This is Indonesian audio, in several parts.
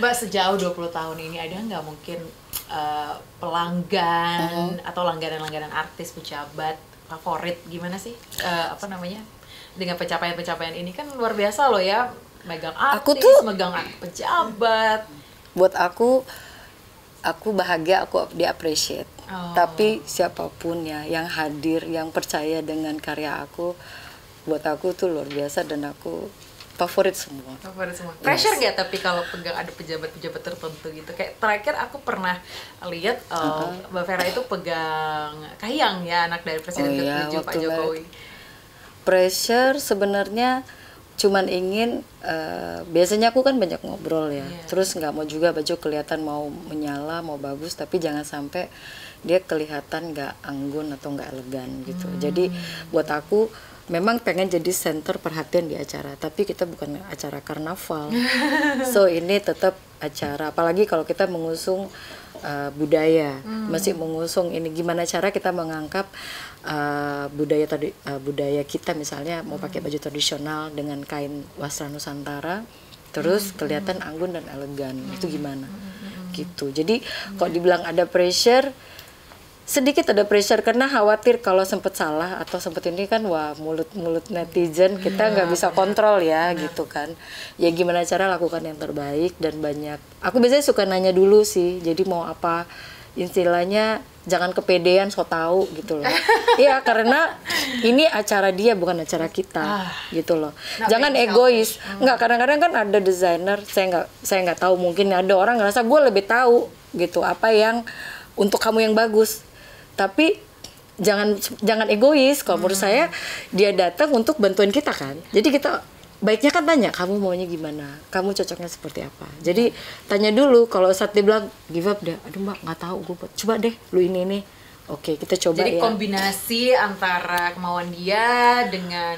Mbak, sejauh 20 tahun ini ada nggak mungkin pelanggan atau langganan-langganan artis, pejabat favorit, gimana sih apa namanya, dengan pencapaian-pencapaian ini kan luar biasa loh ya, megang artis, megang pejabat. Buat aku bahagia, aku di-appreciate. Tapi siapapun ya yang hadir, yang percaya dengan karya aku, buat aku tuh luar biasa dan aku favorit semua. Favorit semua. Pressure nggak tapi kalau pegang ada pejabat-pejabat tertentu gitu? Kayak terakhir aku pernah lihat Mbak Vera itu pegang Kahiyang ya, anak dari Presiden ke-7 Pak Jokowi. Pressure sebenarnya cuman ingin biasanya aku kan banyak ngobrol ya, terus nggak mau juga baju kelihatan mau menyala, mau bagus, tapi jangan sampai dia kelihatan nggak anggun atau nggak elegan gitu. Jadi buat aku memang pengen jadi center perhatian di acara, tapi kita bukan acara karnaval. So ini tetap acara, apalagi kalau kita mengusung budaya, masih mengusung ini gimana cara kita mengangkat budaya kita, misalnya mau pakai baju tradisional dengan kain wasra Nusantara, terus kelihatan anggun dan elegan, itu gimana? Gitu. Jadi kalau dibilang ada pressure, sedikit ada pressure karena khawatir kalau sempat salah atau sempat ini kan, wah mulut netizen kita nggak bisa kontrol ya gitu kan. Ya gimana cara lakukan yang terbaik, dan banyak. Aku biasanya suka nanya dulu sih, jadi mau apa, istilahnya jangan kepedean so tahu gitu loh. Iya, karena ini acara dia bukan acara kita gitu loh. Jangan egois. Enggak, kadang-kadang kan ada desainer, saya nggak tahu, mungkin ada orang ngerasa gue lebih tahu gitu apa yang untuk kamu yang bagus. Tapi jangan egois. Kalau menurut saya dia datang untuk bantuin kita kan. Jadi kita baiknya kan tanya, kamu maunya gimana? Kamu cocoknya seperti apa? Jadi tanya dulu. Kalau saat dia bilang give up deh, aduh Mbak nggak tahu, gue coba deh lu ini. Oke, kita coba. Jadi ya. Kombinasi antara kemauan dia dengan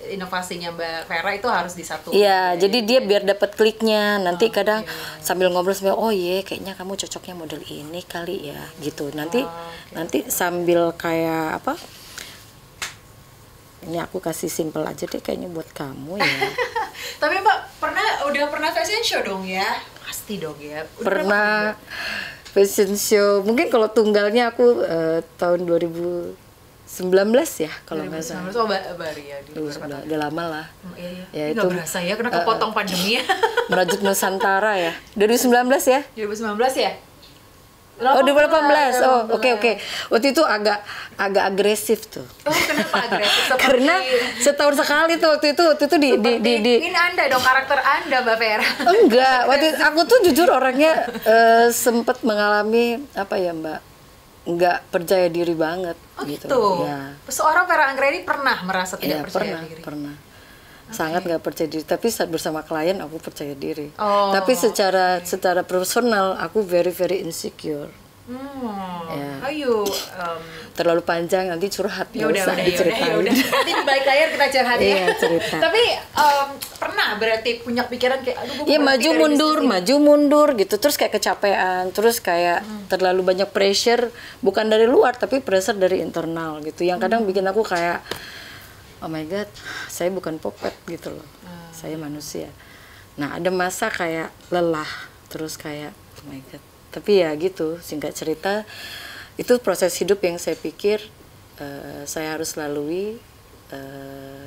inovasinya Mbak Vera itu harus disatukan. Iya, jadi dia biar dapat kliknya. Nanti kadang sambil ngobrol oh iya kayaknya kamu cocoknya model ini kali ya, gitu. Nanti sambil kayak apa? Ini aku kasih simple aja deh kayaknya buat kamu ya. Tapi Mbak udah pernah fashion show dong ya? Pasti dong ya. Pernah fashion show, mungkin kalau tunggalnya aku tahun 2019 ya kalau nggak salah. Oh, baru ya. Udah lama lah. Ya itu nggak berasa ya, karena kepotong pandemi ya. Merajut Nusantara ya. 2019 ya? 2019 ya? Oh 2018. Oh oke. Waktu itu agak agresif tuh. Oh kenapa agresif? Karena setahun sekali tuh waktu itu di ini Anda dong, karakter Anda Mbak Vera. Enggak, waktu aku tuh jujur orangnya sempat mengalami apa ya Mbak, nggak percaya diri banget. Gitu. Ya. Seorang Vera Anggraini pernah merasa tidak percaya diri. Pernah. Sangat nggak percaya diri, tapi saat bersama klien aku percaya diri. Tapi secara personal aku very insecure. Ayo, terlalu panjang nanti curhat. Ya udah. Nanti di balik layar kita curhat ya. Iya, cerita. Tapi pernah berarti punya pikiran kayak aduh, iya, maju mundur gitu, terus kayak kecapean, terus kayak terlalu banyak pressure, bukan dari luar tapi pressure dari internal gitu, yang kadang bikin aku kayak oh my god, saya bukan puppet gitu loh, saya manusia. Nah ada masa kayak lelah, terus kayak oh my god. Tapi ya gitu, singkat cerita, itu proses hidup yang saya pikir saya harus lalui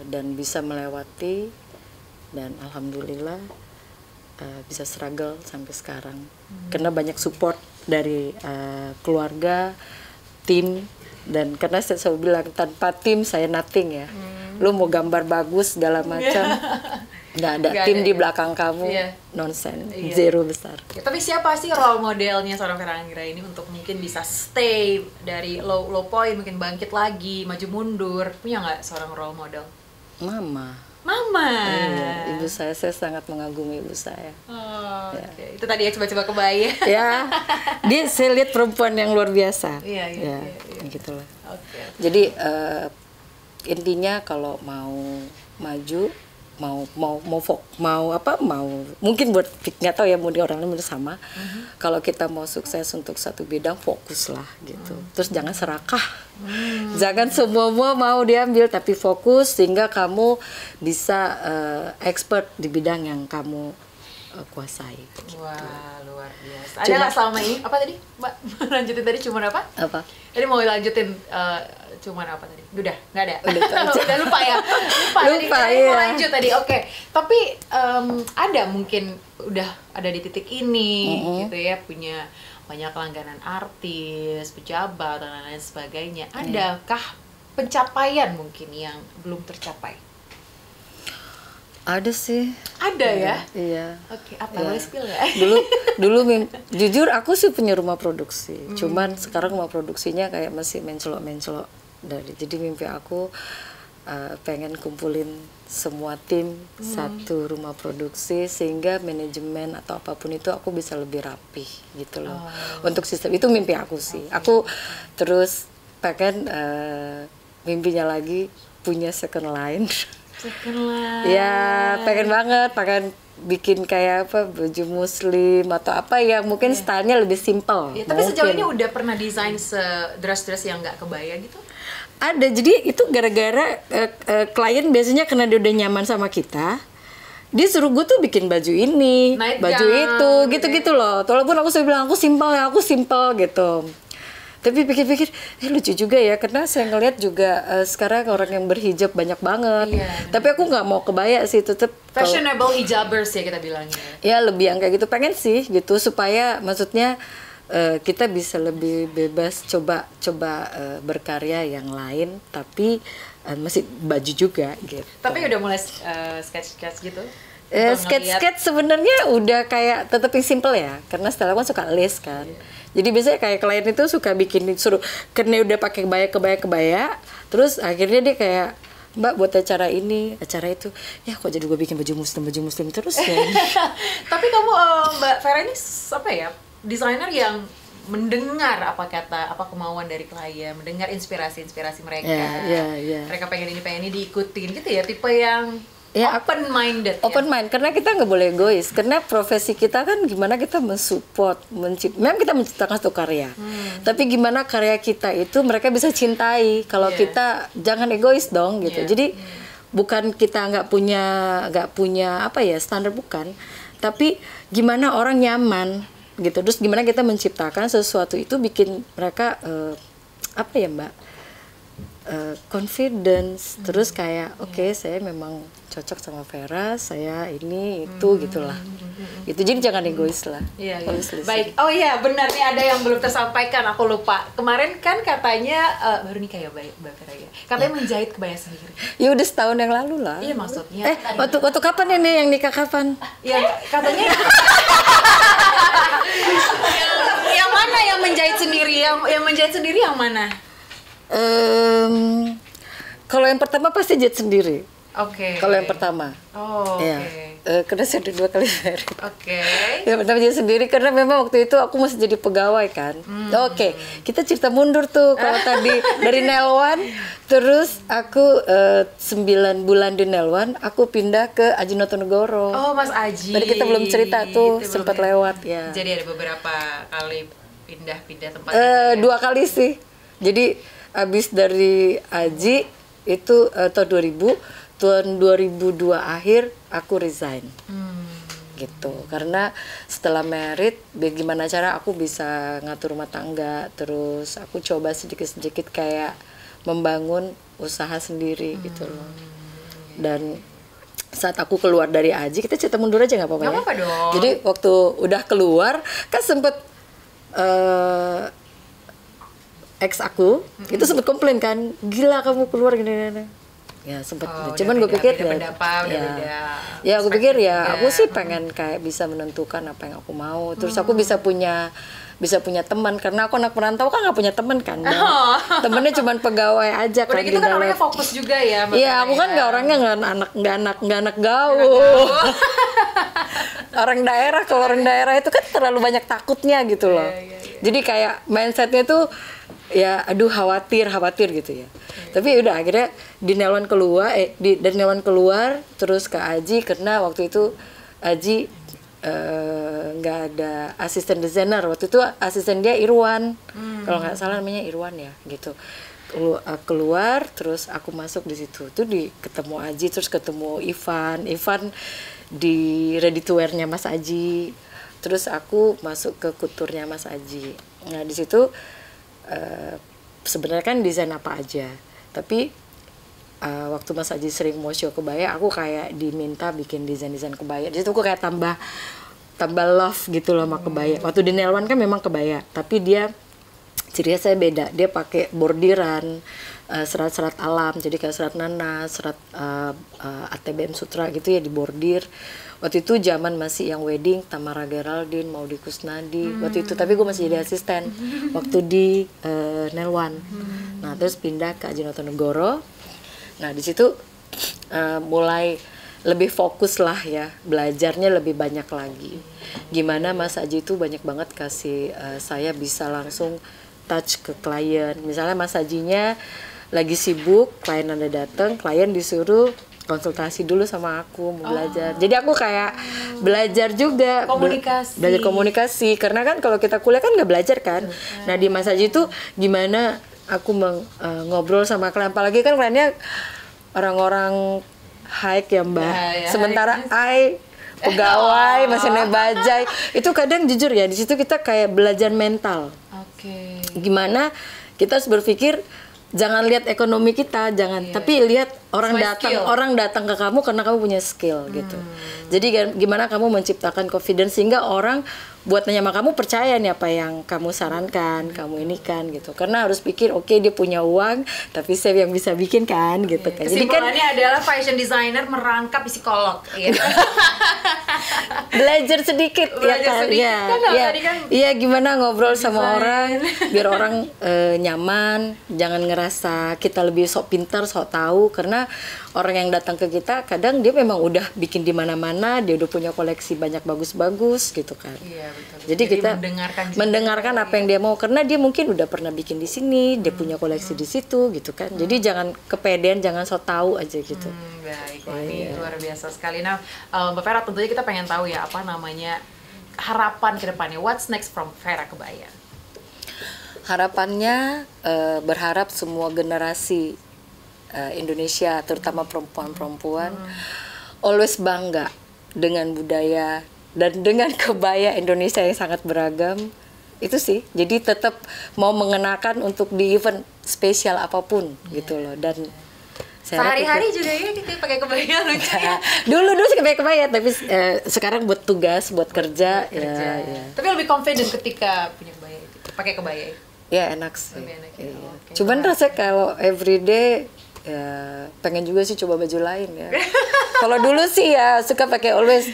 dan bisa melewati, dan alhamdulillah bisa struggle sampai sekarang. Karena banyak support dari keluarga, tim, dan karena saya selalu bilang tanpa tim saya nothing ya. Lu mau gambar bagus segala macam, nggak ada tim di belakang kamu, nonsen, zero besar. Ya, tapi siapa sih role modelnya seorang Vera Anggraini ini untuk mungkin bisa stay dari low point, mungkin bangkit lagi, maju mundur? Punya nggak seorang role model? Mama. Iya, ibu saya sangat mengagumi ibu saya. Itu tadi ya, coba-coba kebaya. Ya, saya lihat perempuan yang luar biasa. Iya. Gitulah. Jadi intinya kalau mau maju, mau mungkin buat nggak tahu ya, mau di orang lain sama. Kalau kita mau sukses untuk satu bidang, fokuslah gitu. Terus jangan serakah. Jangan semua mau diambil, tapi fokus sehingga kamu bisa expert di bidang yang kamu kuasai. Gitu. Wah, luar biasa. Ada nggak selama ini apa tadi, Mbak? Lanjutin tadi cuman apa? Apa? Tadi mau lanjutin cuman apa tadi? Udah, nggak ada. Udah lupa ya. Lupa tadi iya. mau lanjut tadi. Oke. Tapi ada mungkin udah ada di titik ini gitu ya, punya banyak langganan artis, pejabat dan lain sebagainya. Adakah pencapaian mungkin yang belum tercapai? Ada sih. Ada ya? Iya. Oke, apa boleh spill ya? Dulu jujur aku sih punya rumah produksi. Cuman sekarang rumah produksinya kayak masih mencelok-mencelok dari. Jadi mimpi aku pengen kumpulin semua tim satu rumah produksi sehingga manajemen atau apapun itu aku bisa lebih rapih gitu loh. Untuk sistem itu mimpi aku sih. Aku terus pengen mimpinya lagi punya second line. Second line. Ya, pengen banget, pengen bikin kayak apa baju muslim atau apa yang mungkin stylenya lebih simple. Ya, tapi sejauh ini udah pernah desain dress-dress yang nggak kebaya gitu? Ada, jadi itu gara-gara klien biasanya karena dia udah nyaman sama kita, dia suruh gue tuh bikin baju ini, Night baju gown, itu, gitu-gitu loh. Walaupun aku selalu bilang aku simple gitu. Tapi pikir-pikir, lucu juga ya, karena saya ngeliat juga sekarang orang yang berhijab banyak banget. Iya. Tapi aku nggak mau kebaya sih, tetep Fashionable hijabers ya kita bilangnya. ya lebih yang kayak gitu, pengen sih gitu supaya maksudnya kita bisa lebih bebas coba berkarya yang lain, tapi masih baju juga gitu. Tapi udah mulai sketch gitu? Sketch sebenarnya udah kayak tetep yang simple ya, karena setelah kan suka les kan. Jadi biasanya kayak klien itu suka bikin suruh karena udah pakai kebaya, terus akhirnya dia kayak Mbak buat acara ini, acara itu, ya kok jadi gue bikin baju muslim terus ya. Tapi kamu Mbak Vera ini apa ya, desainer yang mendengar apa kemauan dari klien, mendengar inspirasi mereka. Yeah. Mereka pengen ini diikutin gitu ya, tipe yang open minded. Open mind, karena kita nggak boleh egois. Karena profesi kita kan gimana kita mensupport, memang kita menciptakan satu karya. Tapi gimana karya kita itu mereka bisa cintai. Kalau kita jangan egois dong gitu. Jadi bukan kita nggak punya apa ya standar, bukan. Tapi gimana orang nyaman gitu. Terus gimana kita menciptakan sesuatu itu bikin mereka apa ya Mbak? Confidence. Terus kayak oke, saya memang cocok sama Vera, saya ini itu gitulah. Gitu. Jadi jangan egois lah. Iya. Baik. Oh iya, benar nih ada yang belum tersampaikan, aku lupa. Kemarin kan katanya baru nikah ya Mbak Vera ya. Katanya menjahit kebaya sendiri. Ya udah setahun yang lalu lah. Iya maksudnya. Waktu kapan ini yang nikah kapan? Ya katanya yang mana yang menjahit sendiri? Yang menjahit sendiri yang mana? Kalau yang pertama pasti jahit sendiri. Oke. Kalau yang pertama. Oh, ya. Karena saya udah 2 kali merit. Oke. Yang pertama jahit sendiri karena memang waktu itu aku masih jadi pegawai kan. Oke, kita cerita mundur tuh kalau tadi dari Nelwan, terus aku 9 bulan di Nelwan, aku pindah ke Ajinoto Negoro. Oh, Mas Aji. Tadi kita belum cerita tuh, sempat lewat ya. Jadi ada beberapa kali pindah-pindah tempat. 2 kali sih. Jadi abis dari Aji itu tahun 2002 akhir aku resign. Gitu. Karena setelah merit, bagaimana cara aku bisa ngatur rumah tangga, terus aku coba sedikit-sedikit kayak membangun usaha sendiri gitu loh. Dan saat aku keluar dari Aji, kita cerita mundur aja nggak apa-apa ya? Nggak apa-apa dong. Jadi waktu udah keluar, kan sempet ex aku itu sempet komplain kan, gila kamu keluar gini. Ya sempet, cuman gue pikir ya aku pikir ya aku sih pengen kayak bisa menentukan apa yang aku mau, terus aku bisa punya teman, karena aku anak perantau kan nggak punya teman kan, temennya cuma pegawai aja kan. Udah gitu kan orangnya fokus juga ya. Iya, aku kan nggak orangnya nggak anak gaul. Orang daerah, kalau orang daerah itu kan terlalu banyak takutnya gitu loh. Jadi kayak mindsetnya tuh ya aduh khawatir gitu ya. Tapi udah akhirnya dari Nelwan keluar terus ke Aji, karena waktu itu Aji nggak ada asisten desainer. Waktu itu asisten dia Irwan, kalau nggak salah namanya Irwan ya gitu. keluar, terus aku masuk di situ tuh ketemu Aji, terus ketemu Ivan di ready to wear-nya Mas Aji, terus aku masuk ke kuturnya Mas Aji. Nah di situ sebenarnya kan desain apa aja, tapi waktu Mas Aji sering mau show kebaya, aku kayak diminta bikin desain kebaya. Di situ aku kayak tambah love gitu loh sama kebaya. Waktu di Nail One kan memang kebaya, tapi dia cirinya saya beda. Dia pakai bordiran, serat-serat alam, jadi kayak serat nanas, serat ATBM Sutra gitu ya, dibordir. Waktu itu zaman masih yang wedding Tamara Geraldine, Maudy Kusnadi waktu itu, tapi gue masih jadi asisten waktu di Nail One. Nah terus pindah ke Aji Notonegoro. Nah di situ mulai lebih fokus lah ya, belajarnya lebih banyak lagi. Gimana Mas Aji itu banyak banget kasih saya bisa langsung touch ke klien. Misalnya Mas Ajinya lagi sibuk, klien ada datang, klien disuruh konsultasi dulu sama aku, mau belajar. Jadi aku kayak belajar juga belajar komunikasi, karena kan kalau kita kuliah kan nggak belajar kan. Nah di Mas Aji itu gimana aku ngobrol sama klien, apalagi kan kliennya orang-orang high ya Mbak. Sementara pegawai masih nebajai. Itu kadang jujur ya, di situ kita kayak belajar mental. Gimana kita harus berpikir, jangan lihat ekonomi kita, tapi lihat orang datang ke kamu karena kamu punya skill gitu. Jadi gimana kamu menciptakan confidence sehingga orang buat nanya sama kamu percaya nih apa yang kamu sarankan, kamu ini kan gitu. Karena harus pikir oke, dia punya uang, tapi saya yang bisa bikin kan gitu kan. Jadi kan adalah fashion designer merangkap psikolog. Belajar sedikit ya kan. Iya gimana ngobrol sama orang biar orang nyaman, jangan ngerasa kita lebih sok pintar, sok tahu, karena orang yang datang ke kita kadang dia memang udah bikin di mana-mana, dia udah punya koleksi banyak bagus-bagus gitu kan. Iya, betul. Jadi kita mendengarkan apa yang dia mau, karena dia mungkin udah pernah bikin di sini, dia punya koleksi di situ gitu kan. Jadi jangan kepedean, jangan sok tahu aja gitu. Baik, ini luar biasa sekali. Nah, Mbak Vera, tentunya kita pengen tahu ya apa namanya harapan ke depannya. What's next from Vera Kebaya? Harapannya berharap semua generasi Indonesia, terutama perempuan-perempuan, always bangga dengan budaya dan dengan kebaya Indonesia yang sangat beragam. Itu sih, jadi tetap mau mengenakan untuk di event spesial apapun gitu loh. Dan sehari-hari juga ya kita pakai kebaya lucu ya. Dulu sih pakai kebaya, tapi sekarang buat tugas, buat kerja. Ya. Tapi lebih confident ketika punya kebaya itu, pakai kebaya itu. Ya enak sih. Cuman rasanya kalau everyday ya pengen juga sih coba baju lain ya. Kalau dulu sih ya suka pakai always.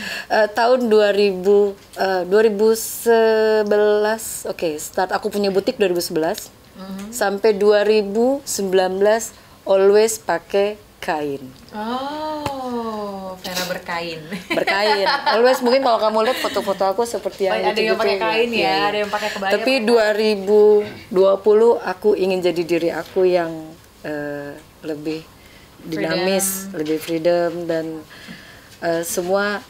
Tahun 2011 start aku punya butik 2011 sampai 2019 always pakai kain. Oh, Vera berkain. Always, mungkin kalau kamu lihat foto-foto aku seperti yang ada yang pakai kain ya, ada yang pakai kebaya. Tapi 2020 aku ingin jadi diri aku yang lebih dinamis, lebih freedom, dan semua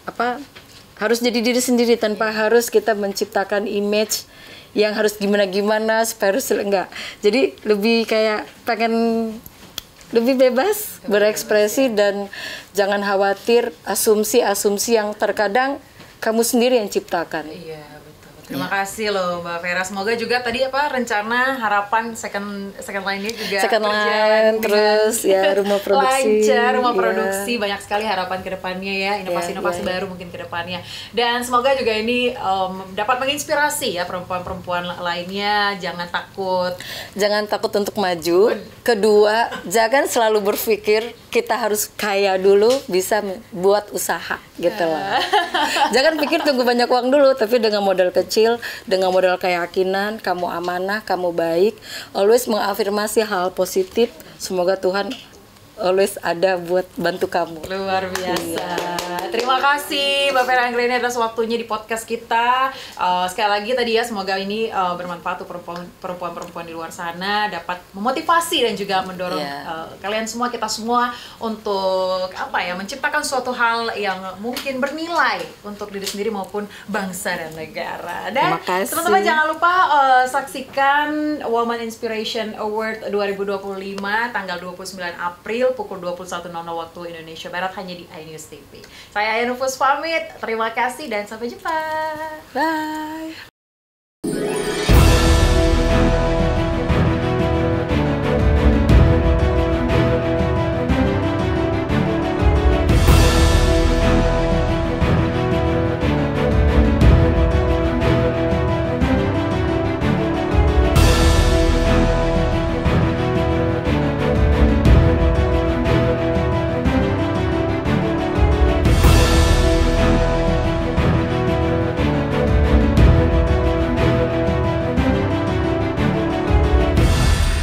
harus jadi diri sendiri tanpa harus kita menciptakan image yang harus gimana supaya harus enggak. Jadi lebih kayak pengen lebih bebas berekspresi dan jangan khawatir asumsi-asumsi yang terkadang kamu sendiri yang ciptakan. Iya, betul. Terima kasih loh Mbak Vera. Semoga juga tadi rencana harapan second line-nya juga second line terus ya rumah produksi. Lancar, rumah produksi, banyak sekali harapan ke depannya ya, inovasi-inovasi baru mungkin ke depannya. Dan semoga juga ini dapat menginspirasi ya perempuan-perempuan lainnya, jangan takut untuk maju. Kedua, jangan selalu berpikir kita harus kaya dulu bisa buat usaha gitu loh. Jangan pikir tunggu banyak uang dulu, tapi dengan modal kecil, dengan modal keyakinan, kamu amanah, kamu baik, always mengafirmasi hal positif. Semoga Tuhan always ada buat bantu kamu. Luar biasa. Terima kasih Mbak Vera Anggreni atas waktunya di podcast kita. Sekali lagi tadi ya, semoga ini bermanfaat untuk perempuan-perempuan di luar sana, dapat memotivasi dan juga mendorong kalian semua, kita semua untuk menciptakan suatu hal yang mungkin bernilai untuk diri sendiri maupun bangsa dan negara. Dan teman-teman jangan lupa saksikan Woman Inspiration Award 2025 tanggal 29 April pukul 21.00 waktu Indonesia Barat hanya di iNews TV. Saya Ayah Nufus pamit, terima kasih dan sampai jumpa. Bye.